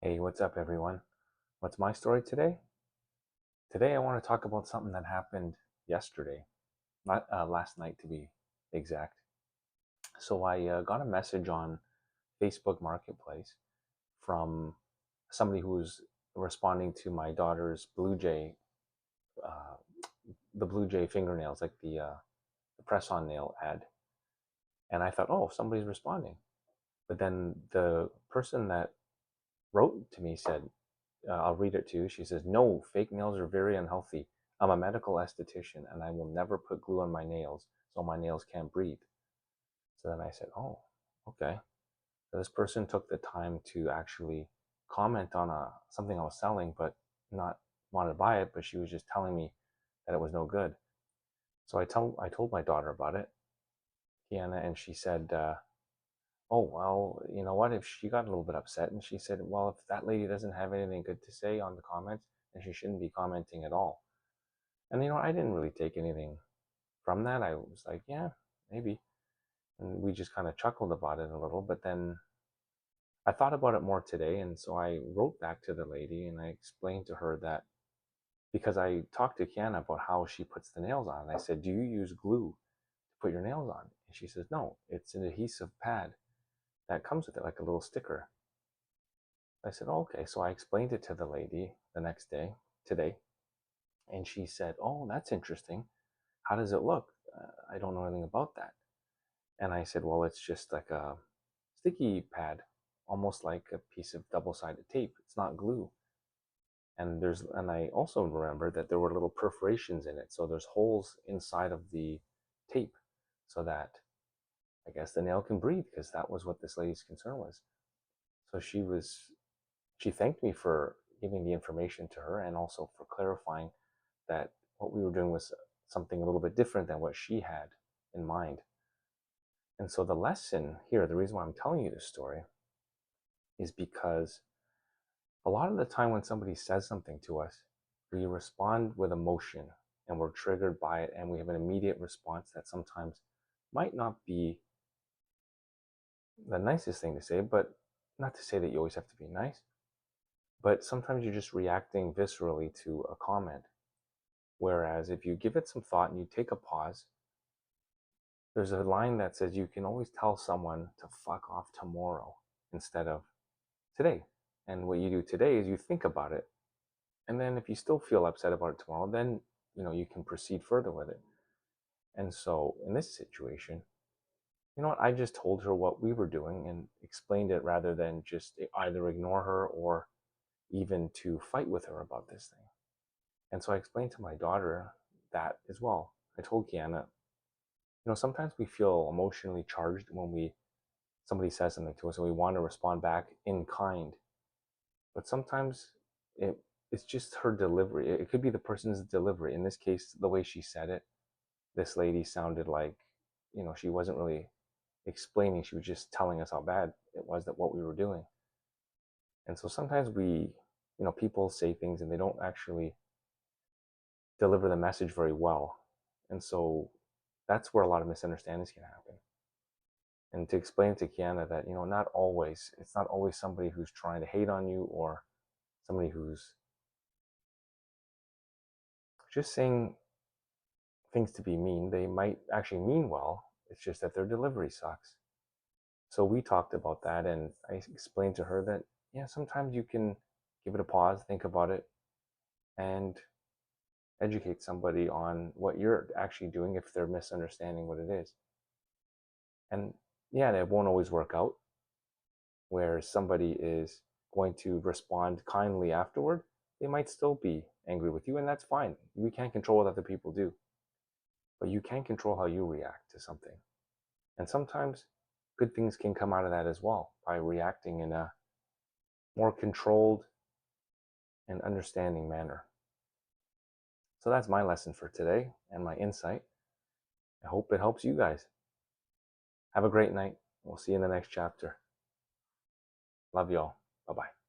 Hey, what's up, everyone? What's my story today? Today, I want to talk about something that happened yesterday, not last night to be exact. So, I got a message on Facebook Marketplace from somebody who was responding to my daughter's uh, the Blue Jay fingernails, like the press-on nail ad. And I thought, oh, somebody's responding. But then the person that wrote to me said, I'll read it to you. She says, "No, fake nails are very unhealthy. I'm a medical esthetician and I will never put glue on my nails so my nails can't breathe." So then I said, "Oh, okay." So this person took the time to actually comment on something I was selling, but not want to buy it, but she was just telling me that it was no good. So I told my daughter about it, Kiana, and she said, "Oh, well, you know what?" If she got a little bit upset, and she said, "Well, if that lady doesn't have anything good to say on the comments, then she shouldn't be commenting at all." And I didn't really take anything from that. I was like, yeah, maybe. And we just kind of chuckled about it a little. But then I thought about it more today. And so I wrote back to the lady and I explained to her that because I talked to Kiana about how she puts the nails on. And I said, "Do you use glue to put your nails on?" And she says, "No, it's an adhesive pad that comes with it, like a little sticker." I said, "Oh, okay." So I explained it to the lady the next day, today. And she said, "Oh, that's interesting. How does it look? I don't know anything about that." And I said, "Well, it's just like a sticky pad, almost like a piece of double-sided tape. It's not glue." And I also remember that there were little perforations in it. So there's holes inside of the tape so that I guess the nail can breathe, because that was what this lady's concern was. So she thanked me for giving the information to her and also for clarifying that what we were doing was something a little bit different than what she had in mind. And so the lesson here, the reason why I'm telling you this story, is because a lot of the time when somebody says something to us, we respond with emotion and we're triggered by it, and we have an immediate response that sometimes might not be the nicest thing to say, but not to say that you always have to be nice, but sometimes you're just reacting viscerally to a comment. Whereas if you give it some thought and you take a pause, there's a line that says you can always tell someone to fuck off tomorrow instead of today. And what you do today is you think about it. And then if you still feel upset about it tomorrow, then you can proceed further with it. And so in this situation, you know what, I just told her what we were doing and explained it rather than just either ignore her or even to fight with her about this thing. And so I explained to my daughter that as well. I told Kiana, sometimes we feel emotionally charged when somebody says something to us and we want to respond back in kind. But sometimes it it's just her delivery. It could be the person's delivery. In this case, the way she said it, this lady sounded like, she wasn't really explaining. She was just telling us how bad it was, that what we were doing. And so sometimes people say things and they don't actually deliver the message very well. And so that's where a lot of misunderstandings can happen. And to explain to Kiana that, it's not always somebody who's trying to hate on you or somebody who's just saying things to be mean. They might actually mean well. It's just that their delivery sucks. So we talked about that, and I explained to her that, yeah, sometimes you can give it a pause, think about it, and educate somebody on what you're actually doing if they're misunderstanding what it is. And yeah, it won't always work out where somebody is going to respond kindly afterward. They might still be angry with you, and that's fine. We can't control what other people do, but you can control how you react to something. And sometimes good things can come out of that as well by reacting in a more controlled and understanding manner. So that's my lesson for today and my insight. I hope it helps you guys. Have a great night. We'll see you in the next chapter. Love y'all. Bye bye.